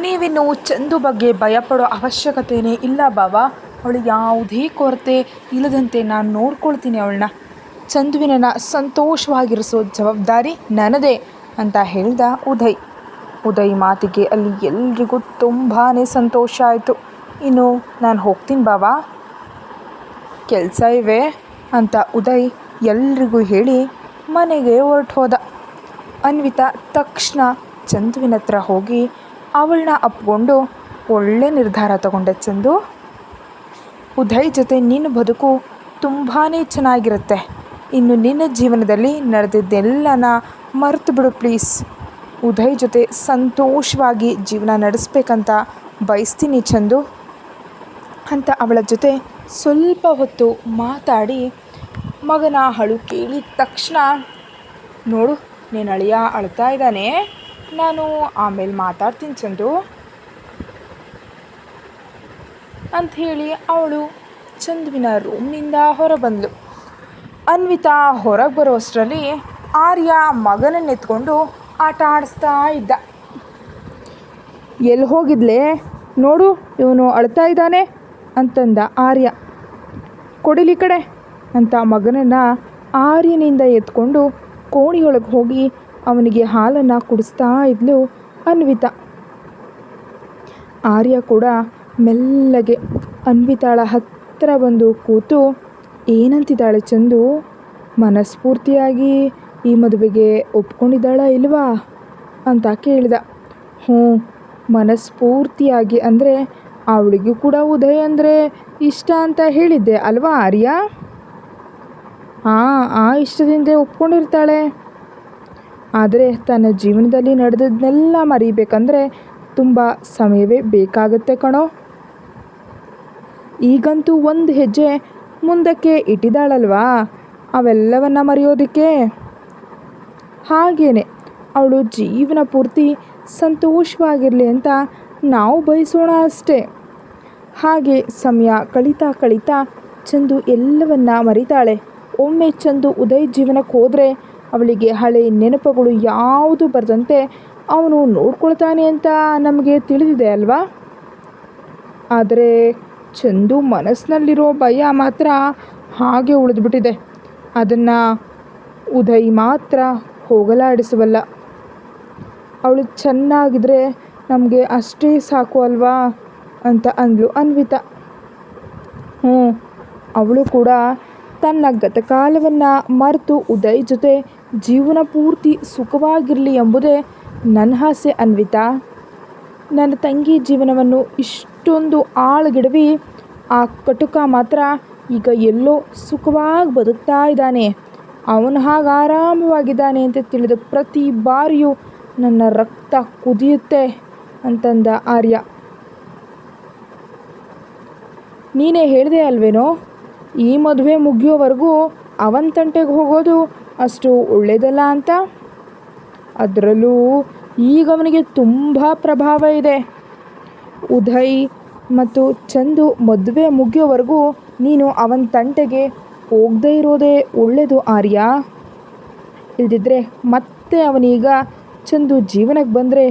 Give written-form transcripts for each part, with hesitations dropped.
ನೀವಿನ್ನು ಚಂದು ಬಗ್ಗೆ ಭಯಪಡೋ ಅವಶ್ಯಕತೆಯೇ ಇಲ್ಲ ಬಾವಾ. ಅವಳು ಯಾವುದೇ ಕೊರತೆ ಇಲ್ಲದಂತೆ ನಾನು ನೋಡ್ಕೊಳ್ತೀನಿ ಅವಳನ್ನ. ಚಂದುವಿನ ಸಂತೋಷವಾಗಿರಿಸೋ ಜವಾಬ್ದಾರಿ ನನ್ನದೇ ಅಂತ ಹೇಳ್ದ ಉದಯ್. ಉದಯ್ ಮಾತಿಗೆ ಅಲ್ಲಿ ಎಲ್ರಿಗೂ ತುಂಬಾ ಸಂತೋಷ ಆಯಿತು. ಇನ್ನು ನಾನು ಹೋಗ್ತೀನಿ ಬಾವಾ, ಕೆಲಸ ಇವೆ ಅಂತ ಉದಯ್ ಎಲ್ರಿಗೂ ಹೇಳಿ ಮನೆಗೆ ಹೊರಟು ಹೋದ. ಅನ್ವಿತಾ ತಕ್ಷಣ ಚಂದುವಿನ ಹತ್ರ ಹೋಗಿ ಅವಳನ್ನ ಅಪ್ಕೊಂಡು, ಒಳ್ಳೆ ನಿರ್ಧಾರ ತಗೊಂಡೆ ಚಂದು. ಉದಯ್ ಜೊತೆ ನಿನ್ನ ಬದುಕು ತುಂಬಾ ಚೆನ್ನಾಗಿರುತ್ತೆ. ಇನ್ನು ನಿನ್ನ ಜೀವನದಲ್ಲಿ ನಡೆದಿದ್ದೆಲ್ಲನ ಮರೆತು ಬಿಡು ಪ್ಲೀಸ್. ಉದಯ್ ಜೊತೆ ಸಂತೋಷವಾಗಿ ಜೀವನ ನಡೆಸ್ಬೇಕಂತ ಬಯಸ್ತೀನಿ ಚಂದು ಅಂತ ಅವಳ ಜೊತೆ ಸ್ವಲ್ಪ ಹೊತ್ತು ಮಾತಾಡಿ ಮಗನ ಅಳು ಕೇಳಿದ ತಕ್ಷಣ, ನೋಡು ನೀನು ಅಳಿಯ ಅಳ್ತಾ ಇದ್ದಾನೆ, ನಾನು ಆಮೇಲೆ ಮಾತಾಡ್ತೀನಿ ಚಂದು ಅಂಥೇಳಿ ಅವಳು ಚಂದುವಿನ ರೂಮ್ನಿಂದ ಹೊರಬಂದಳು. ಅನ್ವಿತಾ ಹೊರಗೆ ಬರೋ ಅಷ್ಟರಲ್ಲಿ ಆರ್ಯ ಮಗನನ್ನೆತ್ಕೊಂಡು ಆಟ ಆಡಿಸ್ತಾ ಇದ್ದ. ಎಲ್ಲಿ ಹೋಗಿದ್ಲೆ, ನೋಡು ಇವನು ಅಳ್ತಾ ಇದ್ದಾನೆ ಅಂತಂದ ಆರ್ಯ. ಕೊಡಿಲಿ ಕಡೆ ಅಂತ ಮಗನನ್ನು ಆರ್ಯನಿಂದ ಎತ್ಕೊಂಡು ಕೋಣಿಯೊಳಗೆ ಹೋಗಿ ಅವನಿಗೆ ಹಾಲನ್ನು ಕುಡಿಸ್ತಾ ಇದ್ಲು ಅನ್ವಿತಾ. ಆರ್ಯ ಕೂಡ ಮೆಲ್ಲಗೆ ಅನ್ವಿತಾಳ ಹತ್ತಿರ ಬಂದು ಕೂತು, ಏನಂತಿದ್ದಾಳೆ ಚಂದು, ಮನಸ್ಫೂರ್ತಿಯಾಗಿ ಈ ಮದುವೆಗೆ ಒಪ್ಕೊಂಡಿದ್ದಾಳ ಇಲ್ವಾ ಅಂತ ಕೇಳಿದ. ಹ್ಞೂ, ಮನಸ್ಫೂರ್ತಿಯಾಗಿ ಅಂದರೆ ಅವಳಿಗೂ ಕೂಡ ಉದಯ್ ಅಂದರೆ ಇಷ್ಟ ಅಂತ ಹೇಳಿದ್ದೆ ಅಲ್ವಾ ಆರ್ಯ? ಹಾಂ, ಆ ಇಷ್ಟದಿಂದ ಒಪ್ಕೊಂಡಿರ್ತಾಳೆ. ಆದರೆ ತನ್ನ ಜೀವನದಲ್ಲಿ ನಡೆದದ್ದನ್ನೆಲ್ಲ ಮರಿಬೇಕಂದ್ರೆ ತುಂಬ ಸಮಯವೇ ಬೇಕಾಗುತ್ತೆ ಕಣೋ. ಈಗಂತೂ ಒಂದು ಹೆಜ್ಜೆ ಮುಂದಕ್ಕೆ ಇಟ್ಟಿದ್ದಾಳಲ್ವಾ, ಅವೆಲ್ಲವನ್ನ ಮರೆಯೋದಕ್ಕೆ. ಹಾಗೇನೆ ಅವಳು ಜೀವನ ಪೂರ್ತಿ ಸಂತೋಷವಾಗಿರಲಿ ಅಂತ ನಾವು ಬಯಸೋಣ ಅಷ್ಟೇ. ಹಾಗೆ ಸಮಯ ಕಳೀತಾ ಕಳೀತಾ ಚಂದು ಎಲ್ಲವನ್ನ ಮರಿತಾಳೆ. ಒಮ್ಮೆ ಚಂದು ಉದಯ್ ಜೀವನಕ್ಕೆ ಹೋದರೆ ಅವಳಿಗೆ ಹಳೆ ನೆನಪುಗಳು ಯಾವುದು ಬರದಂತೆ ಅವನು ನೋಡ್ಕೊಳ್ತಾನೆ ಅಂತ ನಮಗೆ ತಿಳಿದಿದೆ ಅಲ್ವಾ. ಆದರೆ ಚಂದು ಮನಸ್ಸಿನಲ್ಲಿರೋ ಭಯ ಮಾತ್ರ ಹಾಗೆ ಉಳಿದ್ಬಿಟ್ಟಿದೆ. ಅದನ್ನು ಉದಯ್ ಮಾತ್ರ ಹೋಗಲಾಡಿಸಬಲ್ಲ. ಅವಳು ಚೆನ್ನಾಗಿದ್ರೆ ನಮಗೆ ಅಷ್ಟೇ ಸಾಕು ಅಲ್ವಾ ಅಂತ ಅಂದ್ಲು ಅನ್ವಿತಾ. ಹ್ಞೂ, ಅವಳು ಕೂಡ ತನ್ನ ಗತಕಾಲವನ್ನು ಮರೆತು ಉದಯ್ ಜೊತೆ ಜೀವನ ಪೂರ್ತಿ ಸುಖವಾಗಿರಲಿ ಎಂಬುದೇ ನನ್ನ ಆಸೆ ಅನ್ವಿತಾ. ನನ್ನ ತಂಗಿ ಜೀವನವನ್ನು ಇಷ್ಟೊಂದು ಆಳಗಿಡವಿ ಆ ಕಟುಕ ಮಾತ್ರ ಈಗ ಎಲ್ಲೋ ಸುಖವಾಗಿ ಬದುಕ್ತಾ ಇದ್ದಾನೆ. ಅವನು ಹಾಗೆ ಆರಾಮವಾಗಿದ್ದಾನೆ ಅಂತ ತಿಳಿದ ಪ್ರತಿ ಬಾರಿಯೂ ನನ್ನ ರಕ್ತ ಕುದಿಯುತ್ತೆ ಅಂತಂದ ಆರ್ಯ. ನೀನೇ ಹೇಳಿದೆ ಅಲ್ವೇನೋ, ಈ ಮದುವೆ ಮುಗಿಯೋವರೆಗೂ ಅವನ ತಂಟೆಗೆ ಹೋಗೋದು ಅಷ್ಟು ಒಳ್ಳೆಯದಲ್ಲ ಅಂತ. ಅದರಲ್ಲೂ ಈಗ ಅವನಿಗೆ ತುಂಬ ಪ್ರಭಾವ ಇದೆ. ಉದಯ್ ಮತ್ತು ಚಂದು ಮದುವೆ ಮುಗಿಯೋವರೆಗೂ ನೀನು ಅವನ ತಂಟೆಗೆ ಹೋಗದೇ ಇರೋದೇ ಒಳ್ಳೆಯದು ಆರ್ಯ. ಇಲ್ದಿದ್ರೆ ಮತ್ತೆ ಅವನೀಗ ಚಂದು ಜೀವನಕ್ಕೆ ಬಂದರೆ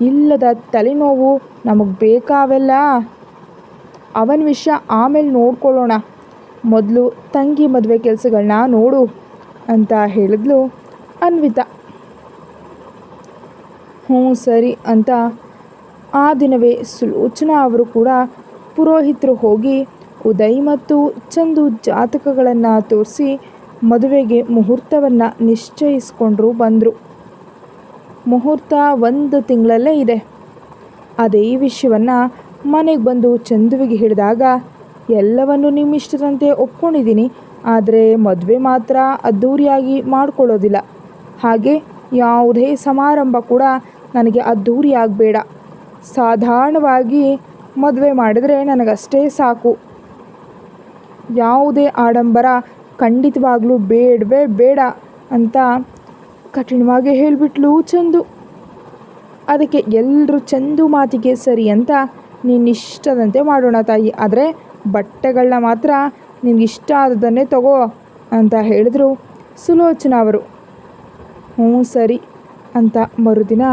ಇಲ್ಲದ ತಲೆನೋವು ನಮಗೆ ಬೇಕಾವೆಲ್ಲ. ಅವನ ವಿಷಯ ಆಮೇಲೆ ನೋಡ್ಕೊಳ್ಳೋಣ, ಮೊದಲು ತಂಗಿ ಮದುವೆ ಕೆಲಸಗಳನ್ನ ನೋಡು ಅಂತ ಹೇಳಿದ್ಲು ಅನ್ವಿತಾ. ಹ್ಞೂ ಸರಿ ಅಂತ ಆ ದಿನವೇ ಸುಲೋಚನಾ ಅವರು ಕೂಡ ಪುರೋಹಿತರು ಹೋಗಿ ಉದಯ್ ಮತ್ತು ಚಂದು ಜಾತಕಗಳನ್ನು ತೋರಿಸಿ ಮದುವೆಗೆ ಮುಹೂರ್ತವನ್ನು ನಿಶ್ಚಯಿಸ್ಕೊಂಡ್ರು ಬಂದರು. ಮುಹೂರ್ತ 1 ತಿಂಗಳಲ್ಲೇ ಇದೆ. ಅದೇ ವಿಷಯವನ್ನು ಮನೆಗೆ ಬಂದು ಚಂದುವಿಗೆ ಹೇಳಿದಾಗ, ಎಲ್ಲವನ್ನು ನಿಮ್ಮ ಇಷ್ಟದಂತೆ ಒಪ್ಕೊಂಡಿದ್ದೀನಿ, ಆದರೆ ಮದುವೆ ಮಾತ್ರ ಅದ್ಧೂರಿಯಾಗಿ ಮಾಡ್ಕೊಳ್ಳೋದಿಲ್ಲ. ಹಾಗೆ ಯಾವುದೇ ಸಮಾರಂಭ ಕೂಡ ನನಗೆ ಅದ್ಧೂರಿ ಆಗಬೇಡ. ಸಾಧಾರಣವಾಗಿ ಮದುವೆ ಮಾಡಿದರೆ ನನಗಷ್ಟೇ ಸಾಕು. ಯಾವುದೇ ಆಡಂಬರ ಖಂಡಿತವಾಗ್ಲೂ ಬೇಡವೇ ಬೇಡ ಅಂತ ಕಠಿಣವಾಗಿ ಹೇಳಿಬಿಟ್ಲು ಚಂದು. ಅದಕ್ಕೆ ಎಲ್ಲರೂ ಚಂದು ಮಾತಿಗೆ ಸರಿ ಅಂತ ನಿನ್ನಿಷ್ಟದಂತೆ ಮಾಡೋಣ ತಾಯಿ, ಆದರೆ ಬಟ್ಟೆಗಳನ್ನ ಮಾತ್ರ ನಿನಗಿಷ್ಟ ಆದದನ್ನೇ ತಗೋ ಅಂತ ಹೇಳಿದ್ರು ಸುಲೋಚನಾ ಅವರು. ಹ್ಞೂ ಸರಿ ಅಂತ ಮರುದಿನ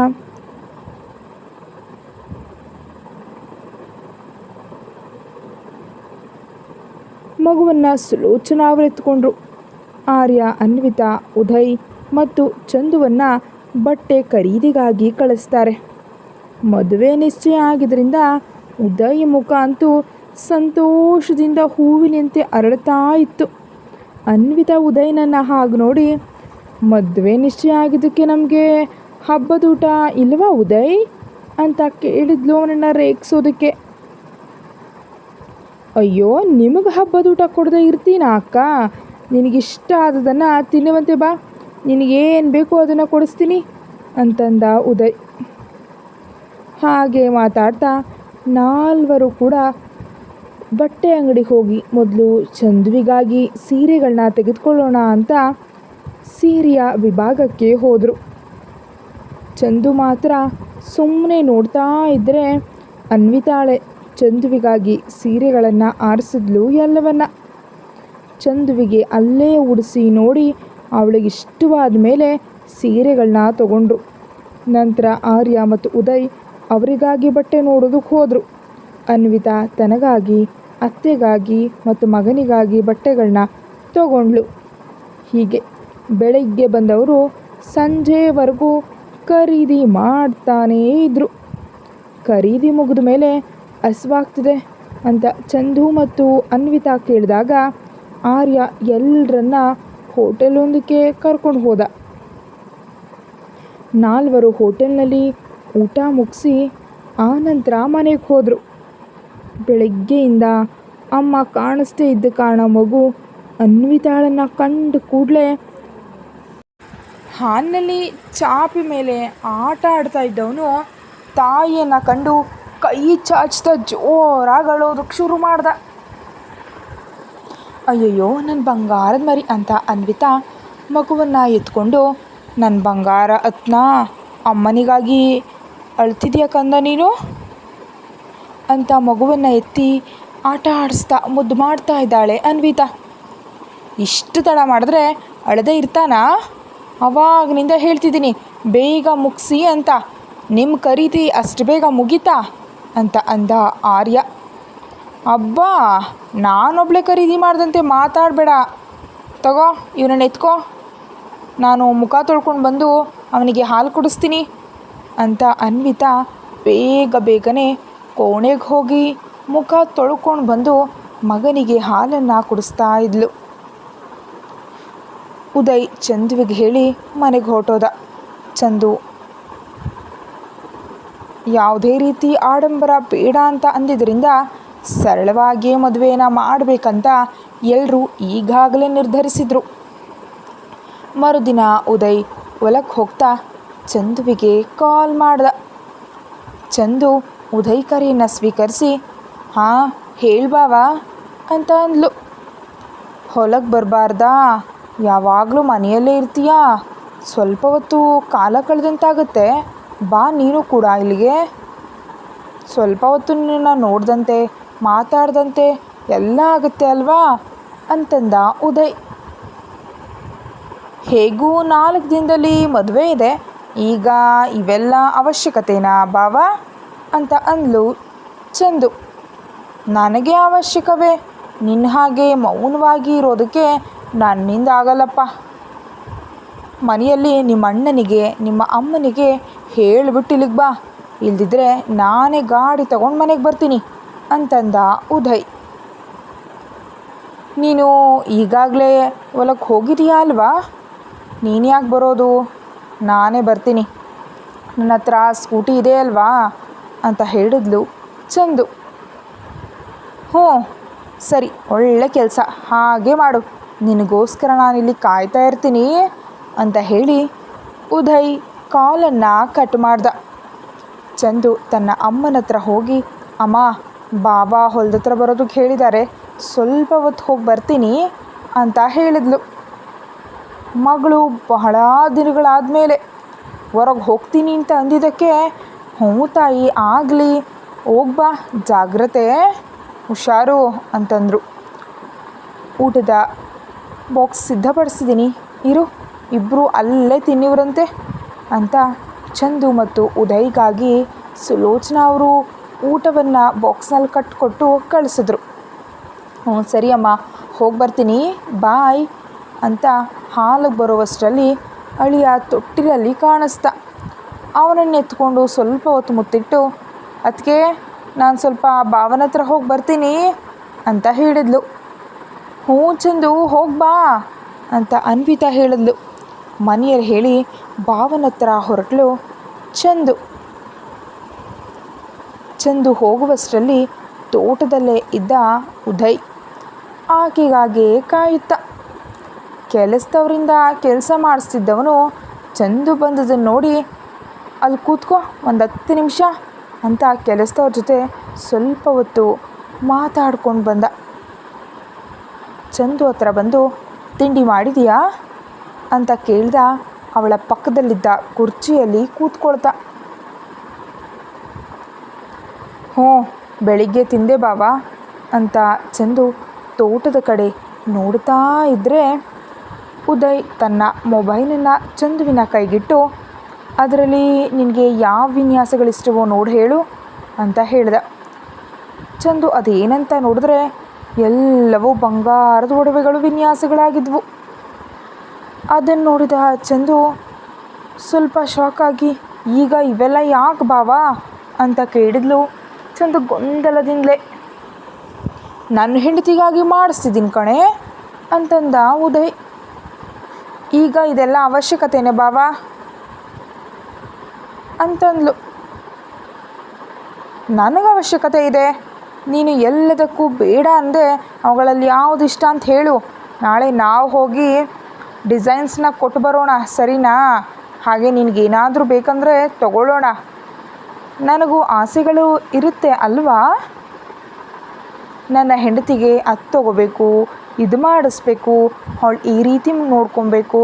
ಮಗುವನ್ನು ಸುಲೋಚನಾ ಅವರು ಎತ್ಕೊಂಡ್ರು. ಆರ್ಯ, ಅನ್ವಿತಾ, ಉದಯ್ ಮತ್ತು ಚಂದುವನ್ನು ಬಟ್ಟೆ ಖರೀದಿಗಾಗಿ ಕಳಿಸ್ತಾರೆ. ಮದುವೆ ನಿಶ್ಚಯ ಆಗಿದ್ದರಿಂದ ಉದಯ್ ಮುಖ ಅಂತೂ ಸಂತೋಷದಿಂದ ಹೂವಿನಂತೆ ಅರಳುತ್ತಾ ಇತ್ತು. ಅನ್ವಿತಾ ಉದಯನನ್ನು ಹಾಗೆ ನೋಡಿ, ಮದುವೆ ನಿಶ್ಚಯ ಆಗಿದ್ದಕ್ಕೆ ನಮಗೆ ಹಬ್ಬದೂಟ ಇಲ್ವಾ ಉದಯ್ ಅಂತ ಕೇಳಿದ್ಲು ಅವನನ್ನು ರೇಗಿಸೋದಕ್ಕೆ. ಅಯ್ಯೋ, ನಿಮಗೆ ಹಬ್ಬದೂಟ ಕೊಡದೆ ಇರ್ತೀನಾ ಅಕ್ಕ? ನಿನಗಿಷ್ಟ ಆದದನ್ನು ತಿನ್ನುವಂತೆ ಬಾ, ನಿನಗೇನು ಬೇಕೋ ಅದನ್ನು ಕೊಡಿಸ್ತೀನಿ ಅಂತಂದ ಉದಯ್. ಹಾಗೆ ಮಾತಾಡ್ತಾ ನಾಲ್ವರು ಕೂಡ ಬಟ್ಟೆ ಅಂಗಡಿಗೆ ಹೋಗಿ ಮೊದಲು ಚಂದುವಿಗಾಗಿ ಸೀರೆಗಳನ್ನ ತೆಗೆದುಕೊಳ್ಳೋಣ ಅಂತ ಸೀರೆಯ ವಿಭಾಗಕ್ಕೆ ಹೋದರು. ಚಂದು ಮಾತ್ರ ಸುಮ್ಮನೆ ನೋಡ್ತಾ ಇದ್ದರೆ ಅನ್ವಿತಾಳೆ ಚಂದುವಿಗಾಗಿ ಸೀರೆಗಳನ್ನು ಆರಿಸಿದ್ಲು ಎಲ್ಲವನ್ನ. ಚಂದುವಿಗೆ ಅಲ್ಲೇ ಉಡಿಸಿ ನೋಡಿ ಅವಳಿಗೆ ಇಷ್ಟವಾದ ಮೇಲೆ ಸೀರೆಗಳನ್ನ ತಗೊಂಡ್ರು. ನಂತರ ಆರ್ಯ ಮತ್ತು ಉದಯ್ ಅವರಿಗಾಗಿ ಬಟ್ಟೆ ನೋಡೋದಕ್ಕೆ ಹೋದರು. ಅನ್ವಿತಾ ತನಗಾಗಿ, ಅತ್ತೆಗಾಗಿ ಮತ್ತು ಮಗನಿಗಾಗಿ ಬಟ್ಟೆಗಳನ್ನ ತಗೊಂಡ್ಳು. ಹೀಗೆ ಬೆಳಗ್ಗೆ ಬಂದವರು ಸಂಜೆವರೆಗೂ ಖರೀದಿ ಮಾಡ್ತಾನೇ ಇದ್ದರು. ಖರೀದಿ ಮುಗಿದ ಮೇಲೆ ಹಸಿವಾಗ್ತಿದೆ ಅಂತ ಚಂದು ಮತ್ತು ಅನ್ವಿತಾ ಕೇಳಿದಾಗ ಆರ್ಯ ಎಲ್ಲರನ್ನ ಹೋಟೆಲೊಂದಕ್ಕೆ ಕರ್ಕೊಂಡು ಹೋದ. ನಾಲ್ವರು ಹೋಟೆಲ್ನಲ್ಲಿ ಊಟ ಮುಗಿಸಿ ಆನಂತರ ಮನೆಗೆ ಹೋದರು. ಬೆಳಗ್ಗೆಯಿಂದ ಅಮ್ಮ ಕಾಣಿಸ್ತೇ ಇದ್ದ ಕಾರಣ ಮಗು ಅನ್ವಿತಾಳನ್ನು ಕಂಡು ಕೂಡಲೇ ಹಾಲಿನಲ್ಲಿ ಚಾಪೆ ಮೇಲೆ ಆಟ ಆಡ್ತಾ ಇದ್ದವನು ತಾಯಿಯನ್ನು ಕಂಡು ಕೈ ಚಾಚ್ತಾ ಜೋರಾಗಿ ಅಳೋದಕ್ಕೆ ಶುರು ಮಾಡ್ದ. ಅಯ್ಯಯ್ಯೋ, ನನ್ನ ಬಂಗಾರದ ಮರಿ ಅಂತ ಅನ್ವಿತಾ ಮಗುವನ್ನು ಎತ್ಕೊಂಡು, ನನ್ನ ಬಂಗಾರ ಅತ್ನ, ಅಮ್ಮನಿಗಾಗಿ ಅಳ್ತಿದ್ಯಾ ಕಂದ ನೀನು ಅಂತ ಮಗುವನ್ನು ಎತ್ತಿ ಆಟ ಆಡಿಸ್ತಾ ಮುದ್ದು ಮಾಡ್ತಾ ಇದ್ದಾಳೆ ಅನ್ವಿತಾ. ಇಷ್ಟು ತಡ ಮಾಡಿದ್ರೆ ಅಳದೇ ಇರ್ತಾನಾ? ಅವಾಗನಿಂದ ಹೇಳ್ತಿದ್ದೀನಿ ಬೇಗ ಮುಗಿಸಿ ಅಂತ. ನಿಮ್ಮ ಖರೀದಿ ಅಷ್ಟು ಬೇಗ ಮುಗೀತಾ ಅಂತ ಅಂದ ಆರ್ಯ. ಅಬ್ಬಾ, ನಾನೊಬ್ಳೆ ಖರೀದಿ ಮಾಡ್ದಂತೆ ಮಾತಾಡಬೇಡ. ತಗೋ, ಇವನನ್ನು ಎತ್ಕೋ, ನಾನು ಮುಖ ತೊಳ್ಕೊಂಡು ಬಂದು ಅವನಿಗೆ ಹಾಲು ಕುಡಿಸ್ತೀನಿ ಅಂತ ಅನ್ವಿತಾ ಬೇಗನೆ ಕೋಣೆಗೆ ಹೋಗಿ ಮುಖ ತೊಳ್ಕೊಂಡು ಬಂದು ಮಗನಿಗೆ ಹಾಲನ್ನು ಕುಡಿಸ್ತಾ ಇದ್ಲು. ಉದಯ್ ಚಂದುವಿಗೆ ಹೇಳಿ ಮನೆಗೆ ಹೊರಟೋದ. ಚಂದು ಯಾವುದೇ ರೀತಿ ಆಡಂಬರ ಬೇಡ ಅಂತ ಅಂದಿದ್ದರಿಂದ ಸರಳವಾಗಿಯೇ ಮದುವೆನ ಮಾಡಬೇಕಂತ ಎಲ್ಲರೂ ಈಗಾಗಲೇ ನಿರ್ಧರಿಸಿದರು. ಮರುದಿನ ಉದಯ್ ಹೊಲಕ್ಕೆ ಹೋಗ್ತಾ ಚಂದುವಿಗೆ ಕಾಲ್ ಮಾಡ್ದ. ಚಂದು ಉದಯ್ ಕರೆಯನ್ನು ಸ್ವೀಕರಿಸಿ, ಹಾಂ ಹೇಳ್ಬಾವ ಅಂತ ಅಂದ್ಲು. ಹೊಲಕ್ಕೆ ಬರಬಾರ್ದಾ? ಯಾವಾಗಲೂ ಮನೆಯಲ್ಲೇ ಇರ್ತೀಯಾ? ಸ್ವಲ್ಪ ಹೊತ್ತು ಕಾಲ ಕಳೆದಂತಾಗುತ್ತೆ, ಬಾ ನೀನು ಕೂಡ ಇಲ್ಲಿಗೆ. ಸ್ವಲ್ಪ ಹೊತ್ತು ನಿನ್ನ ನೋಡ್ದಂತೆ ಮಾತಾಡ್ದಂತೆ ಎಲ್ಲ ಆಗುತ್ತೆ ಅಲ್ವಾ ಅಂತಂದ ಉದಯ್. ಹೇಗೂ 4 ದಿನದಲ್ಲಿ ಮದುವೆ ಇದೆ, ಈಗ ಇವೆಲ್ಲ ಅವಶ್ಯಕತೆನಾ ಬಾವ ಅಂತ ಅಂದ್ಲು ಚಂದು. ನನಗೆ ಅವಶ್ಯಕವೇ, ನಿನ್ನ ಹಾಗೆ ಮೌನವಾಗಿ ಇರೋದಕ್ಕೆ ನನ್ನಿಂದ ಆಗಲ್ಲಪ್ಪ. ಮನೆಯಲ್ಲಿ ನಿಮ್ಮ ಅಣ್ಣನಿಗೆ ನಿಮ್ಮ ಅಮ್ಮನಿಗೆ ಹೇಳಿಬಿಟ್ಟು ಇಲ್ಲಿಗೆ ಬಾ, ಇಲ್ದಿದ್ರೆ ನಾನೇ ಗಾಡಿ ತಗೊಂಡು ಮನೆಗೆ ಬರ್ತೀನಿ ಅಂತಂದ ಉದಯ್. ನೀನು ಈಗಾಗಲೇ ಹೊಲಕ್ಕೆ ಹೋಗಿದೀಯಾ ಅಲ್ವಾ? ನೀನು ಯಾಕೆ ಬರೋದು? ನಾನೇ ಬರ್ತೀನಿ, ನನ್ನ ಹತ್ರ ಸ್ಕೂಟಿ ಇದೆ ಅಲ್ವಾ ಅಂತ ಹೇಳಿದ್ಲು ಚಂದು. ಹ್ಞೂ ಸರಿ, ಒಳ್ಳೆ ಕೆಲಸ, ಹಾಗೆ ಮಾಡು, ನಿನಗೋಸ್ಕರ ನಾನಿಲ್ಲಿ ಕಾಯ್ತಾ ಇರ್ತೀನಿ ಅಂತ ಹೇಳಿ ಉದಯ್ ಕಾಲನ್ನು ಕಟ್ ಮಾಡ್ದ. ಚಂದು ತನ್ನ ಅಮ್ಮನ ಹತ್ರ ಹೋಗಿ, ಅಮ್ಮ, ಬಾಬಾ ಹೊಲದ ಹತ್ರ ಬರೋದಕ್ಕೆ ಹೇಳಿದ್ದಾರೆ, ಸ್ವಲ್ಪ ಹೊತ್ತು ಹೋಗಿ ಬರ್ತೀನಿ ಅಂತ ಹೇಳಿದ್ಲು. ಮಗಳು ಬಹಳ ದಿನಗಳಾದಮೇಲೆ ಹೊರಗೆ ಹೋಗ್ತೀನಿ ಅಂತ ಅಂದಿದ್ದಕ್ಕೆ, ಹ್ಞೂ ತಾಯಿ ಆಗಲಿ, ಹೋಗ್ಬಾ, ಜಾಗ್ರತೆ, ಹುಷಾರು ಅಂತಂದರು. ಊಟದ ಬಾಕ್ಸ್ ಸಿದ್ಧಪಡಿಸಿದ್ದೀನಿ, ಇರು, ಇಬ್ಬರು ಅಲ್ಲೇ ತಿನ್ನಿವ್ರಂತೆ ಅಂತ ಚಂದು ಮತ್ತು ಉದಯ್ಗಾಗಿ ಸುಲೋಚನಾ ಅವರು ಊಟವನ್ನು ಬಾಕ್ಸ್ನಲ್ಲಿ ಕಟ್ಟಿಕೊಟ್ಟು ಕಳಿಸಿದ್ರು. ಹ್ಞೂ ಸರಿ ಅಮ್ಮ, ಹೋಗಿ ಬರ್ತೀನಿ, ಬಾಯ್ ಅಂತ ಹಾಲಿಗೆ ಬರುವಷ್ಟರಲ್ಲಿ ಅಳಿಯ ತೊಟ್ಟಿಲಲ್ಲಿ ಕಾಣಿಸ್ದ. ಅವನನ್ನು ಎತ್ಕೊಂಡು ಸ್ವಲ್ಪ ಹೊತ್ತು ಮುತ್ತಿಟ್ಟು, ಅದಕ್ಕೆ ನಾನು ಸ್ವಲ್ಪ ಭಾವನ ಹತ್ರ ಹೋಗಿ ಬರ್ತೀನಿ ಅಂತ ಹೇಳಿದ್ಲು. ಹ್ಞೂ ಚಂದು, ಹೋಗಿ ಬಾ ಅಂತ ಅನ್ವಿತಾ ಹೇಳಿದ್ಲು. ಮನೆಯರು ಹೇಳಿ ಭಾವನ ಹತ್ರ ಹೊರಟಳು ಚಂದು ಹೋಗುವಷ್ಟರಲ್ಲಿ ತೋಟದಲ್ಲೇ ಇದ್ದ ಉದಯ್ ಆಕೆಗಾಗೆ ಕಾಯುತ್ತಾ. ಕೆಲಸದವರಿಂದ ಕೆಲಸ ಮಾಡಿಸ್ತಿದ್ದವನು ಚಂದು ಬಂದದನ್ನು ನೋಡಿ, ಅಲ್ಲಿ ಕೂತ್ಕೋ ಒಂದು 10 ನಿಮಿಷ ಅಂತ ಕೆಲಸದವ್ರ ಜೊತೆ ಸ್ವಲ್ಪ ಹೊತ್ತು ಮಾತಾಡ್ಕೊಂಡು ಬಂದ. ಚಂದು ಹತ್ರ ಬಂದು, ತಿಂಡಿ ಮಾಡಿದೀಯಾ ಅಂತ ಕೇಳ್ದ. ಅವಳ ಪಕ್ಕದಲ್ಲಿದ್ದ ಕುರ್ಚಿಯಲ್ಲಿ ಕೂತ್ಕೊಳ್ತ. ಹ್ಞೂ ಬೆಳಿಗ್ಗೆ ತಿಂದೆ ಬಾವಾ ಅಂತ ಚಂದು ತೋಟದ ಕಡೆ ನೋಡ್ತಾ ಇದ್ದರೆ ಉದಯ್ ತನ್ನ ಮೊಬೈಲನ್ನು ಚಂದುವಿನ ಕೈಗಿಟ್ಟು, ಅದರಲ್ಲಿ ನಿನಗೆ ಯಾವ ವಿನ್ಯಾಸಗಳಿಷ್ಟವೋ ನೋಡಿ ಹೇಳು ಅಂತ ಹೇಳ್ದ. ಚಂದು ಅದೇನಂತ ನೋಡಿದ್ರೆ ಎಲ್ಲವೂ ಬಂಗಾರದ ಒಡವೆಗಳು ವಿನ್ಯಾಸಗಳಾಗಿದ್ವು. ಅದನ್ನು ನೋಡಿದ ಚಂದು ಸ್ವಲ್ಪ ಶಾಕಾಗಿ, ಈಗ ಇವೆಲ್ಲ ಯಾಕೆ ಬಾವಾ ಅಂತ ಕೇಳಿದ್ಲು. ಚಂದು ಗೊಂದಲದಿಂದಲೇ, ನನ್ನ ಹೆಂಡತಿಗಾಗಿ ಮಾಡಿಸ್ತಿದ್ದೀನಿ ಕಣೆ ಅಂತಂದ ಉದಯ್. ಈಗ ಇದೆಲ್ಲ ಅವಶ್ಯಕತೆನೇ ಬಾವಾ ಅಂತಂದ್ಲು. ನನಗೆ ಅವಶ್ಯಕತೆ ಇದೆ, ನೀನು ಎಲ್ಲದಕ್ಕೂ ಬೇಡ ಅಂದೆ. ಅವುಗಳಲ್ಲಿ ಯಾವುದು ಇಷ್ಟ ಅಂತ ಹೇಳು, ನಾಳೆ ನಾವು ಹೋಗಿ ಡಿಸೈನ್ಸ್ನ ಕೊಟ್ಟು ಬರೋಣ, ಸರಿನಾ? ಹಾಗೆ ನಿನಗೇನಾದರೂ ಬೇಕಂದರೆ ತಗೊಳ್ಳೋಣ. ನನಗೂ ಆಸೆಗಳು ಇರುತ್ತೆ ಅಲ್ವಾ? ನನ್ನ ಹೆಂಡತಿಗೆ ಅದು ತೊಗೋಬೇಕು, ಇದು ಮಾಡಿಸ್ಬೇಕು, ಅವಳು ಈ ರೀತಿ ನೋಡ್ಕೊಬೇಕು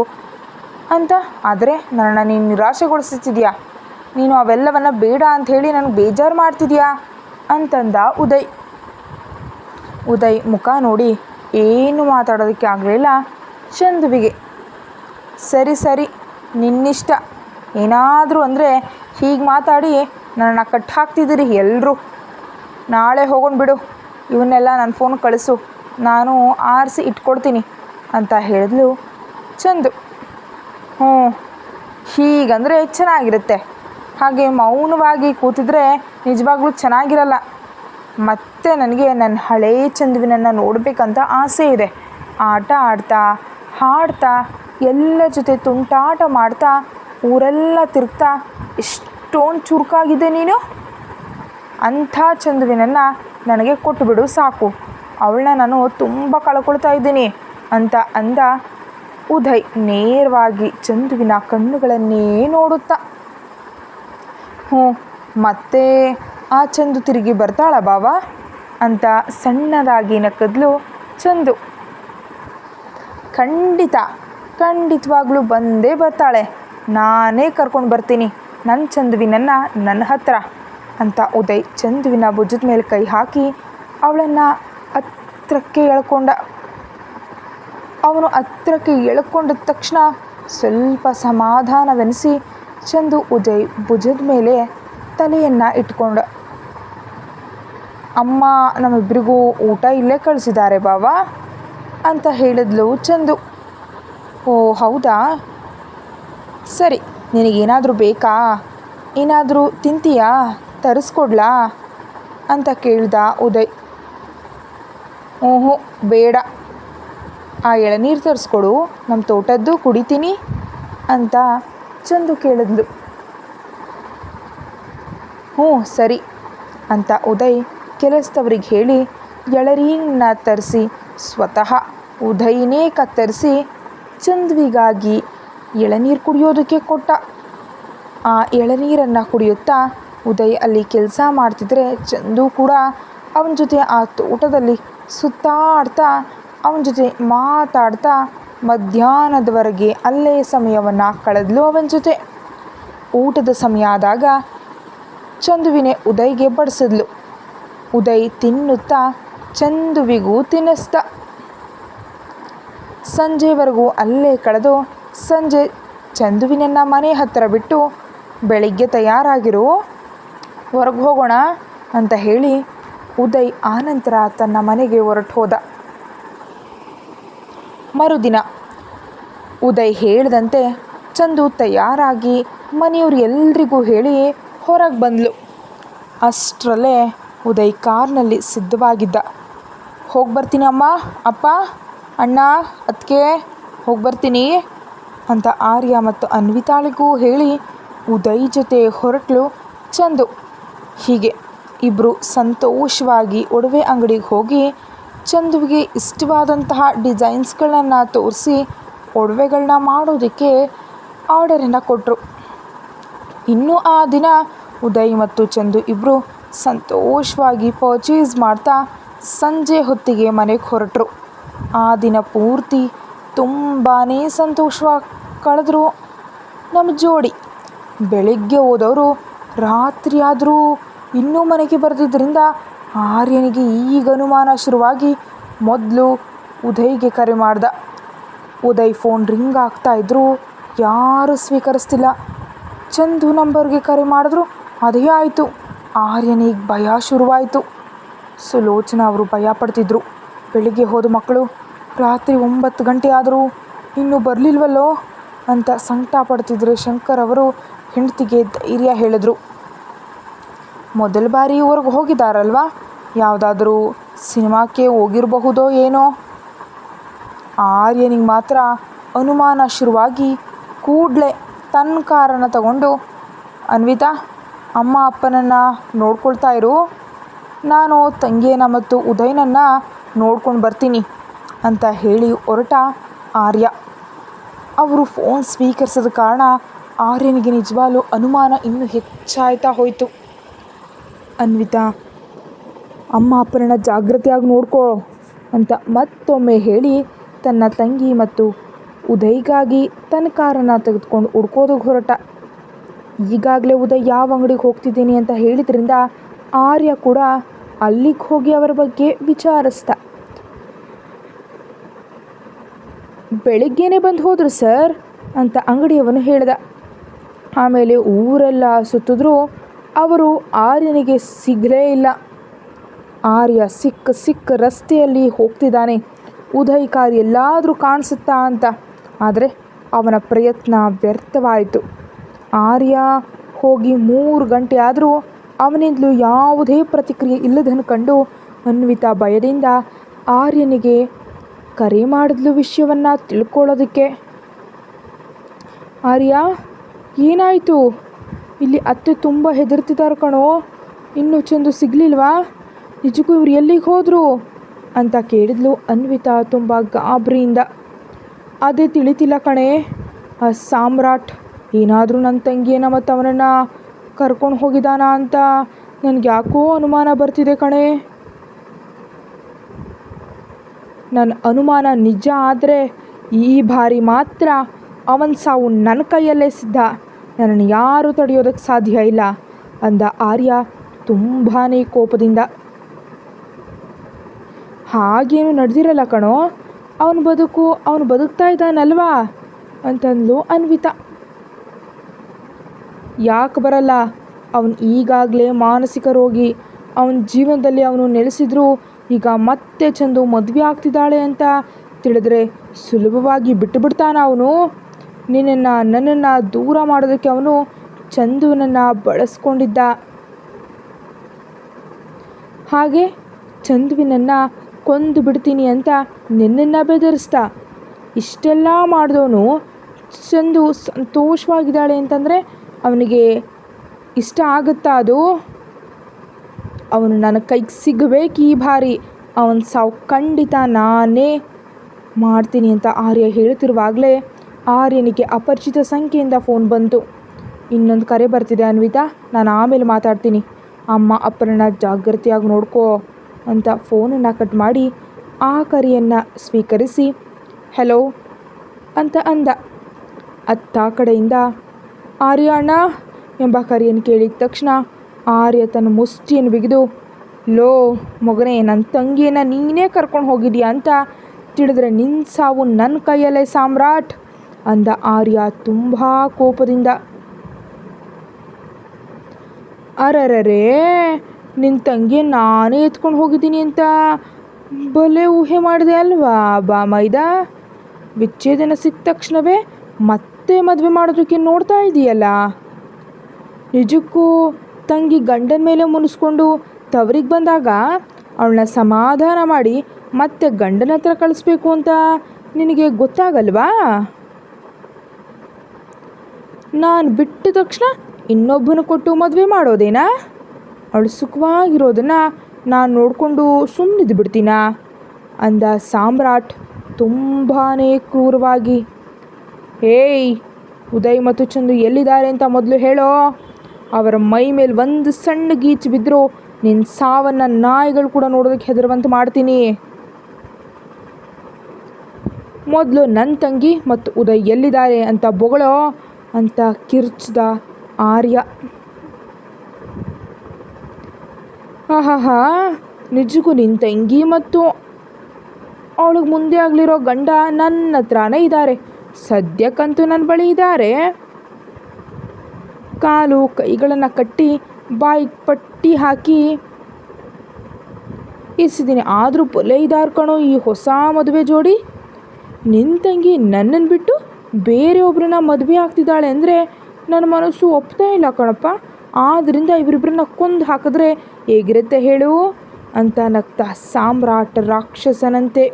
ಅಂತ. ಆದರೆ ನನ್ನನ್ನು ನೀನು ನಿರಾಶೆಗೊಳಿಸ್ತಿದ್ಯಾ, ನೀನು ಅವೆಲ್ಲವನ್ನು ಬೇಡ ಅಂಥೇಳಿ ನನಗೆ ಬೇಜಾರು ಮಾಡ್ತಿದ್ಯಾ ಅಂತಂದ ಉದಯ್ ಮುಖ ನೋಡಿ ಏನು ಮಾತಾಡೋದಕ್ಕೆ ಆಗಲಿಲ್ಲ ಚಂದುವಿಗೆ. ಸರಿ ನಿನ್ನಿಷ್ಟ, ಏನಾದರೂ ಅಂದರೆ ಹೀಗೆ ಮಾತಾಡಿ ನನ್ನನ್ನು ಕಟ್ಟಿ ಹಾಕ್ತಿದ್ದೀರಿ ಎಲ್ಲರೂ. ನಾಳೆ ಹೋಗೋಣ ಬಿಡು, ಇವನ್ನೆಲ್ಲ ನನ್ನ ಫೋನ್ ಕಳಿಸು, ನಾನು ಆರಿಸಿ ಇಟ್ಕೊಡ್ತೀನಿ ಅಂತ ಹೇಳಿದ್ಲು ಚಂದು. ಹ್ಞೂ ಹೀಗಂದರೆ ಚೆನ್ನಾಗಿರುತ್ತೆ, ಹಾಗೆ ಮೌನವಾಗಿ ಕೂತಿದ್ರೆ ನಿಜವಾಗ್ಲೂ ಚೆನ್ನಾಗಿರಲ್ಲ. ಮತ್ತೆ ನನಗೆ ನನ್ನ ಹಳೇ ಚಂದುವಿನನ್ನು ನೋಡಬೇಕಂತ ಆಸೆ ಇದೆ. ಆಟ ಆಡ್ತಾ ಹಾಡ್ತಾ ಎಲ್ಲ ಜೊತೆ ತುಂಟಾಟ ಮಾಡ್ತಾ ಊರೆಲ್ಲ ತಿರುಗ್ತಾ ಎಷ್ಟೊಂದು ಚುರುಕಾಗಿದೆ ನೀನು. ಅಂಥ ಚಂದುವಿನನ್ನು ನನಗೆ ಕೊಟ್ಟುಬಿಡು ಸಾಕು, ಅವಳನ್ನ ನಾನು ತುಂಬ ಕಳ್ಕೊಳ್ತಾ ಇದ್ದೀನಿ ಅಂತ ಅಂದ ಉದಯ್ ನೇರವಾಗಿ ಚಂದುವಿನ ಕಣ್ಣುಗಳನ್ನೇ ನೋಡುತ್ತಾ. ಹ್ಞೂ ಮತ್ತೆ ಆ ಚಂದು ತಿರುಗಿ ಬರ್ತಾಳ ಬಾವಾ ಅಂತ ಸಣ್ಣದಾಗಿ ನಕ್ಕದ್ಲು ಚಂದು. ಖಂಡಿತವಾಗ್ಲೂ ಬಂದೇ ಬರ್ತಾಳೆ, ನಾನೇ ಕರ್ಕೊಂಡು ಬರ್ತೀನಿ ನನ್ನ ಚಂದುವಿನನ್ನು ನನ್ನ ಹತ್ರ ಅಂತ ಉದಯ್ ಚಂದುವಿನ ಭುಜದ ಮೇಲೆ ಕೈ ಹಾಕಿ ಅವಳನ್ನು ಹತ್ರಕ್ಕೆ ಎಳ್ಕೊಂಡ. ಅವನು ಹತ್ರಕ್ಕೆ ಎಳ್ಕೊಂಡ ತಕ್ಷಣ ಸ್ವಲ್ಪ ಸಮಾಧಾನವೆನಿಸಿ ಚಂದು ಉದಯ್ ಭುಜದ ಮೇಲೆ ತಲೆಯನ್ನು ಇಟ್ಕೊಂಡ. ಅಮ್ಮ ನಮ್ಮಿಬ್ಬರಿಗೂ ಊಟ ಇಲ್ಲೇ ಕಳಿಸಿದ್ದಾರೆ ಬಾವಾ ಅಂತ ಹೇಳಿದ್ಲು ಚಂದು. ಓ ಹೌದಾ, ಸರಿ, ನಿನಗೇನಾದರೂ ಬೇಕಾ, ಏನಾದರೂ ತಿಂತೀಯಾ, ತರಿಸ್ಕೊಡ್ಲಾ ಅಂತ ಕೇಳ್ದ ಉದಯ್. ಹ್ಞೂ ಬೇಡ, ಆ ಎಳನೀರು ತರಿಸ್ಕೊಡು, ನಮ್ಮ ತೋಟದ್ದು ಕುಡಿತೀನಿ ಅಂತ ಚಂದು ಕೇಳಿದ್ಲು. ಹ್ಞೂ ಸರಿ ಅಂತ ಉದಯ್ ಕೆಲಸದವ್ರಿಗೆ ಹೇಳಿ ಎಳನೀರನ್ನ ತರಿಸಿ ಸ್ವತಃ ಉದಯ್ನೇ ಕತ್ತರಿಸಿ ಚಂದುವಿಗಾಗಿ ಎಳನೀರು ಕುಡಿಯೋದಕ್ಕೆ ಕೊಟ್ಟ. ಆ ಎಳನೀರನ್ನು ಕುಡಿಯುತ್ತಾ ಉದಯ್ ಅಲ್ಲಿ ಕೆಲಸ ಮಾಡ್ತಿದ್ರೆ ಚಂದು ಕೂಡ ಅವನ ಜೊತೆ ಆ ತೋಟದಲ್ಲಿ ಸುತ್ತಾಡ್ತಾ ಅವನ ಜೊತೆ ಮಾತಾಡ್ತಾ ಮಧ್ಯಾಹ್ನದವರೆಗೆ ಅಲ್ಲೇ ಸಮಯವನ್ನು ಕಳೆದ್ಲು ಅವನ ಜೊತೆ. ಊಟದ ಸಮಯ ಆದಾಗ ಚಂದುವಿನೇ ಉದಯ್ಗೆ ಬಡಿಸಿದ್ಲು. ಉದಯ್ ತಿನ್ನುತ್ತಾ ಚಂದುವಿಗೂ ತಿನ್ನಿಸ್ದ. ಸಂಜೆವರೆಗೂ ಅಲ್ಲೇ ಕಳೆದು ಸಂಜೆ ಚಂದುವಿನನ್ನು ಮನೆ ಹತ್ತಿರ ಬಿಟ್ಟು ಬೆಳಿಗ್ಗೆ ತಯಾರಾಗಿರು, ಹೊರಗೆ ಹೋಗೋಣ ಅಂತ ಹೇಳಿ ಉದಯ್ ಆನಂತರ ತನ್ನ ಮನೆಗೆ ಹೊರಟು ಹೋದ. ಮರುದಿನ ಉದಯ್ ಹೇಳಿದಂತೆ ಚಂದು ತಯಾರಾಗಿ ಮನೆಯವ್ರು ಎಲ್ರಿಗೂ ಹೇಳಿ ಹೊರಗೆ ಬಂದಳು. ಅಷ್ಟರಲ್ಲೇ ಉದಯ್ ಕಾರ್ನಲ್ಲಿ ಸಿದ್ಧವಾಗಿದ್ದ. ಹೋಗಿ ಬರ್ತೀನಿ ಅಮ್ಮ, ಅಪ್ಪ, ಅಣ್ಣ, ಅದಕ್ಕೆ ಹೋಗಿ ಬರ್ತೀನಿ ಅಂತ ಆರ್ಯ ಮತ್ತು ಅನ್ವಿತಾಳಿಗೂ ಹೇಳಿ ಉದಯ್ ಜೊತೆ ಹೊರಟಳು ಚಂದು. ಹೀಗೆ ಇಬ್ಬರು ಸಂತೋಷವಾಗಿ ಒಡವೆ ಅಂಗಡಿಗೆ ಹೋಗಿ ಚಂದುವಿಗೆ ಇಷ್ಟವಾದಂತಹ ಡಿಸೈನ್ಸ್ಗಳನ್ನು ತೋರಿಸಿ ಒಡವೆಗಳನ್ನ ಮಾಡೋದಕ್ಕೆ ಆರ್ಡರನ್ನು ಕೊಟ್ಟರು. ಇನ್ನು ಆ ದಿನ ಉದಯ್ ಮತ್ತು ಚಂದು ಇಬ್ಬರು ಸಂತೋಷವಾಗಿ ಪರ್ಚೇಸ್ ಮಾಡ್ತಾ ಸಂಜೆ ಹೊತ್ತಿಗೆ ಮನೆಗೆ ಹೊರಟರು. ಆ ದಿನ ಪೂರ್ತಿ ತುಂಬಾ ಸಂತೋಷವಾಗಿ ಕಳೆದ್ರು ನಮ್ಮ ಜೋಡಿ. ಬೆಳಿಗ್ಗೆ ಹೋದವರು ರಾತ್ರಿ ಆದರೂ ಇನ್ನೂ ಮನೆಗೆ ಬರೆದಿದ್ದರಿಂದ ಆರ್ಯನಿಗೆ ಈಗ ಅನುಮಾನ ಶುರುವಾಗಿ ಮೊದಲು ಉದಯ್ಗೆ ಕರೆ ಮಾಡ್ದ. ಉದಯ್ ಫೋನ್ ರಿಂಗ್ ಆಗ್ತಾಯಿದ್ರು, ಯಾರೂ ಸ್ವೀಕರಿಸ್ತಿಲ್ಲ. ಚಂದು ನಂಬರ್ಗೆ ಕರೆ ಮಾಡಿದ್ರು, ಅದೇ ಆಯಿತು. ಆರ್ಯನಿಗೆ ಭಯ ಶುರುವಾಯಿತು. ಸುಲೋಚನಾ ಅವರು ಭಯ ಪಡ್ತಿದ್ರು. ಬೆಳಿಗ್ಗೆ ಹೋದ ಮಕ್ಕಳು ರಾತ್ರಿ 9 ಗಂಟೆ ಆದರೂ ಇನ್ನೂ ಬರಲಿಲ್ವಲ್ಲೋ ಅಂತ ಸಂಕಟ ಪಡ್ತಿದ್ರೆ ಶಂಕರ್ ಅವರು ಹೆಂಡತಿಗೆ ಧೈರ್ಯ ಹೇಳಿದ್ರು. ಮೊದಲ ಬಾರಿ ಊರಿಗೆ ಹೋಗಿದ್ದಾರಲ್ವ, ಯಾವುದಾದ್ರೂ ಸಿನಿಮಾಕ್ಕೆ ಹೋಗಿರಬಹುದೋ ಏನೋ. ಆರ್ಯನಿಗೆ ಮಾತ್ರ ಅನುಮಾನ ಶುರುವಾಗಿ ಕೂಡಲೇ ತನ್ನ ಕಾರನ್ನು ತಗೊಂಡು, ಅನ್ವಿತಾ, ಅಮ್ಮ ಅಪ್ಪನನ್ನು ನೋಡ್ಕೊಳ್ತಾ ಇರು, ನಾನು ತಂಗಿಯನ್ನ ಮತ್ತು ಉದಯನನ್ನು ನೋಡ್ಕೊಂಡು ಬರ್ತೀನಿ ಅಂತ ಹೇಳಿ ಹೊರಟ ಆರ್ಯ. ಅವರು ಫೋನ್ ಸ್ವೀಕರಿಸಿದ ಕಾರಣ ಆರ್ಯನಿಗೆ ನಿಜವಾಗ್ಲೂ ಅನುಮಾನ ಇನ್ನೂ ಹೆಚ್ಚಾಯ್ತಾ ಹೋಯಿತು. ಅನ್ವಿತಾ, ಅಮ್ಮ ಅಪ್ಪನನ್ನು ಜಾಗ್ರತೆಯಾಗಿ ನೋಡ್ಕೋ ಅಂತ ಮತ್ತೊಮ್ಮೆ ಹೇಳಿ ತನ್ನ ತಂಗಿ ಮತ್ತು ಉದಯ್ಗಾಗಿ ತನ್ನ ಕಾರನ್ನು ತೆಗೆದುಕೊಂಡು ಹುಡ್ಕೋದಕ್ಕೆ ಹೊರಟ. ಈಗಾಗಲೇ ಉದಯ್ ಯಾವ ಅಂಗಡಿಗೆ ಹೋಗ್ತಿದ್ದೀನಿ ಅಂತ ಹೇಳಿದ್ರಿಂದ ಆರ್ಯ ಕೂಡ ಅಲ್ಲಿಗೆ ಹೋಗಿ ಅವರ ಬಗ್ಗೆ ವಿಚಾರಿಸ್ದ. ಬೆಳಿಗ್ಗೆನೇ ಬಂದು ಹೋದರು ಸರ್ ಅಂತ ಅಂಗಡಿಯವನು ಹೇಳ್ದ. ಆಮೇಲೆ ಊರೆಲ್ಲ ಸುತ್ತಿದ್ರು ಅವರು ಆರ್ಯನಿಗೆ ಸಿಗಲೇ ಇಲ್ಲ. ಆರ್ಯ ಸಿಕ್ಕ ರಸ್ತೆಯಲ್ಲಿ ಹೋಗ್ತಿದ್ದಾನೆ, ಉದಯ್ ಕಾರ್ ಎಲ್ಲಾದರೂ ಕಾಣಿಸುತ್ತಾ ಅಂತ. ಆದರೆ ಅವನ ಪ್ರಯತ್ನ ವ್ಯರ್ಥವಾಯಿತು. ಆರ್ಯ ಹೋಗಿ 3 ಗಂಟೆ ಆದರೂ ಅವನಿಂದಲೂ ಯಾವುದೇ ಪ್ರತಿಕ್ರಿಯೆ ಇಲ್ಲದನ್ನು ಕಂಡು ಅನ್ವಿತಾ ಭಯದಿಂದ ಆರ್ಯನಿಗೆ ಕರೆ ಮಾಡಿದ್ಲು ವಿಷಯವನ್ನು ತಿಳ್ಕೊಳ್ಳೋದಕ್ಕೆ. ಆರ್ಯ, ಏನಾಯಿತು? ಇಲ್ಲಿ ಅತ್ತೆ ತುಂಬ ಹೆದರ್ತಿದ್ದಾರೆ ಕಣೋ, ಇನ್ನೂ ಚಂದು ಸಿಗಲಿಲ್ವಾ? ನಿಜಕ್ಕೂ ಇವ್ರು ಎಲ್ಲಿಗೆ ಹೋದರು ಅಂತ ಕೇಳಿದ್ಲು ಅನ್ವಿತಾ ತುಂಬ ಗಾಬರಿಯಿಂದ. ಅದೇ ತಿಳಿತಿಲ್ಲ ಕಣೆ, ಆ ಸಾಮ್ರಾಟ್ ಏನಾದರೂ ನನ್ನ ತಂಗಿಯನ್ನು ಮತ್ತು ಅವನನ್ನು ಕರ್ಕೊಂಡು ಹೋಗಿದ್ದಾನ ಅಂತ ನನಗೆ ಯಾಕೋ ಅನುಮಾನ ಬರ್ತಿದೆ ಕಣೆ. ನನ್ನ ಅನುಮಾನ ನಿಜ ಆದರೆ ಈ ಬಾರಿ ಮಾತ್ರ ಅವನ ಸಾವು ನನ್ನ ಕೈಯಲ್ಲೇ ಸಿದ್ಧ, ನನ್ನನ್ನು ಯಾರೂ ತಡೆಯೋದಕ್ಕೆ ಸಾಧ್ಯ ಇಲ್ಲ ಅಂದ ಆರ್ಯ ತುಂಬಾ ಕೋಪದಿಂದ. ಹಾಗೇನು ನಡೆದಿರಲ್ಲ ಕಣೋ, ಅವನು ಬದುಕ್ತಾ ಇದ್ದಾನಲ್ವಾ ಅಂತಂದ್ಲು ಅನ್ವಿತಾ. ಯಾಕೆ ಬರಲ್ಲ, ಅವನು ಈಗಾಗಲೇ ಮಾನಸಿಕ ರೋಗಿ. ಅವನ ಜೀವನದಲ್ಲಿ ಅವನು ನೆಲೆಸಿದ್ರು ಈಗ ಮತ್ತೆ ಚಂದು ಮದುವೆ ಆಗ್ತಿದ್ದಾಳೆ ಅಂತ ತಿಳಿದ್ರೆ ಸುಲಭವಾಗಿ ಬಿಟ್ಟುಬಿಡ್ತಾನ ಅವನು. ನನ್ನನ್ನು ದೂರ ಮಾಡೋದಕ್ಕೆ ಅವನು ಚಂದುನನ್ನು ಬಳಸ್ಕೊಂಡಿದ್ದ. ಹಾಗೆ ಚಂದುವಿನನ್ನು ಕೊಂದು ಬಿಡ್ತೀನಿ ಅಂತ ನಿನ್ನನ್ನು ಬೆದರಿಸ್ದ. ಇಷ್ಟೆಲ್ಲ ಮಾಡಿದವನು ಚಂದು ಸಂತೋಷವಾಗಿದ್ದಾಳೆ ಅಂತಂದರೆ ಅವನಿಗೆ ಇಷ್ಟ ಆಗುತ್ತಾ? ಅದು ಅವನು ನನ್ನ ಕೈಗೆ ಸಿಗಬೇಕು ಈ ಬಾರಿ. ಅವನ ಸಾವು ಖಂಡಿತ ನಾನೇ ಮಾಡ್ತೀನಿ ಅಂತ ಆರ್ಯ ಹೇಳ್ತಿರುವಾಗಲೇ ಆರ್ಯನಿಗೆ ಅಪರಿಚಿತ ಸಂಖ್ಯೆಯಿಂದ ಫೋನ್ ಬಂತು. ಇನ್ನೊಂದು ಕರೆ ಬರ್ತಿದೆ ಅನ್ವಿತಾ, ನಾನು ಆಮೇಲೆ ಮಾತಾಡ್ತೀನಿ, ಅಮ್ಮ ಅಪ್ಪನನ್ನು ಜಾಗ್ರತೆಯಾಗಿ ನೋಡ್ಕೋ ಅಂತ ಫೋನನ್ನು ಕಟ್ ಮಾಡಿ ಆ ಕರೆಯನ್ನು ಸ್ವೀಕರಿಸಿ ಹೆಲೋ ಅಂತ ಅಂದ. ಅತ್ತ ಕಡೆಯಿಂದ ಆರ್ಯ ಅಣ್ಣ ಎಂಬ ಕರೆಯನ್ನು ಕೇಳಿದ ತಕ್ಷಣ ಆರ್ಯ ತನ್ನ ಮುಷ್ಟಿಯನ್ನು ಬಿಗಿದು, ಲೋ ಮಗನೇ, ನನ್ನ ತಂಗಿಯನ್ನು ನೀನೇ ಕರ್ಕೊಂಡು ಹೋಗಿದೀಯ ಅಂತ ತಿಳಿದ್ರೆ ನಿನ್ನ ಸಾವು ನನ್ನ ಕೈಯಲ್ಲೇ ಸಾಮ್ರಾಟ್ ಅಂದ ಆರ್ಯ ತುಂಬ ಕೋಪದಿಂದ. ಅರರರೇ, ನಿನ್ನ ತಂಗಿ ನಾನೇ ಎತ್ಕೊಂಡು ಹೋಗಿದ್ದೀನಿ ಅಂತ ಬಲೆ ಊಹೆ ಮಾಡಿದೆ ಅಲ್ವಾ ಬಾ ಮೈದಾ. ವಿಚ್ಛೇದನ ಸಿಕ್ಕ ತಕ್ಷಣವೇ ಮತ್ತೆ ಮದುವೆ ಮಾಡೋದಕ್ಕೆ ನೋಡ್ತಾ ಇದೆಯಲ್ಲ. ನಿಜಕ್ಕೂ ತಂಗಿ ಗಂಡನ ಮೇಲೆ ಮುನಿಸ್ಕೊಂಡು ತವರಿಗೆ ಬಂದಾಗ ಅವಳನ್ನ ಸಮಾಧಾನ ಮಾಡಿ ಮತ್ತೆ ಗಂಡನ ಹತ್ರ ಕಳಿಸ್ಬೇಕು ಅಂತ ನಿನಗೆ ಗೊತ್ತಾಗಲ್ವಾ? ನಾನು ಬಿಟ್ಟ ತಕ್ಷಣ ಇನ್ನೊಬ್ಬನ ಕೊಟ್ಟು ಮದುವೆ ಮಾಡೋದೇನಾ? ಅವಳು ಸುಖವಾಗಿರೋದನ್ನು ನಾನು ನೋಡಿಕೊಂಡು ಸುಮ್ಮನಿದ್ದು ಬಿಡ್ತೀನಾ ಅಂದ ಸಾಮ್ರಾಟ್ ತುಂಬಾ ಕ್ರೂರವಾಗಿ. ಏಯ್, ಉದಯ್ ಮತ್ತು ಚಂದು ಎಲ್ಲಿದ್ದಾರೆ ಅಂತ ಮೊದಲು ಹೇಳೋ. ಅವರ ಮೈ ಮೇಲೆ ಒಂದು ಸಣ್ಣ ಗೀಚು ಬಿದ್ದರೂ ನಿನ್ನ ಸಾವನ್ನು ನಾಯಿಗಳು ಕೂಡ ನೋಡೋದಕ್ಕೆ ಹೆದರುವಂತೆ ಮಾಡ್ತೀನಿ. ಮೊದಲು ನನ್ನ ತಂಗಿ ಮತ್ತು ಉದಯ್ ಎಲ್ಲಿದ್ದಾರೆ ಅಂತ ಬೊಗಳೋ ಅಂತ ಕಿರ್ಚ್ದ ಆರ್ಯ. ಆಹಾಹಾ, ನಿಜಕ್ಕೂ ನಿನ್ನ ತಂಗಿ ಮತ್ತು ಅವಳಿಗೆ ಮುಂದೆ ಆಗಲಿರೋ ಗಂಡ ನನ್ನ ಹತ್ರನೇ ಇದ್ದಾರೆ. ಸದ್ಯಕ್ಕಂತೂ ನನ್ನ ಬಳಿ ಇದ್ದಾರೆ. ಕಾಲು ಕೈಗಳನ್ನು ಕಟ್ಟಿ ಬಾಯಿಗೆ ಪಟ್ಟಿ ಹಾಕಿ ಇರಿಸಿದ್ದೀನಿ. ಆದರೂ ಬಲೆ ಇದಾರ್ ಕಣೋ ಈ ಹೊಸ ಮದುವೆ ಜೋಡಿ. ನಿನ್ನ ತಂಗಿ ನನ್ನನ್ನು ಬಿಟ್ಟು ಬೇರೆಯೊಬ್ಬರನ್ನ ಮದುವೆ ಆಗ್ತಿದ್ದಾಳೆ ಅಂದರೆ ನನ್ನ ಮನಸ್ಸು ಒಪ್ತಾ ಇಲ್ಲ ಕಣಪ್ಪ. ಆದ್ದರಿಂದ ಇವರಿಬ್ಬರನ್ನ ಕೊಂದು ಹಾಕಿದ್ರೆ ಹೇಗಿರುತ್ತೆ ಹೇಳು ಅಂತ ನಗ್ತಾ ಸಾಮ್ರಾಟ್ ರಾಕ್ಷಸನಂತೆ.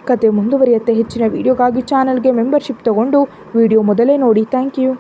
ಕತೆ ಮುಂದುವರಿಯುತ್ತೆ. ಹೆಚ್ಚಿನ ವಿಡಿಯೋಗಾಗಿ ಚಾನಲ್ಗೆ ಮೆಂಬರ್ಶಿಪ್ ತಗೊಂಡು ವಿಡಿಯೋ ಮೊದಲೇ ನೋಡಿ. Thank you.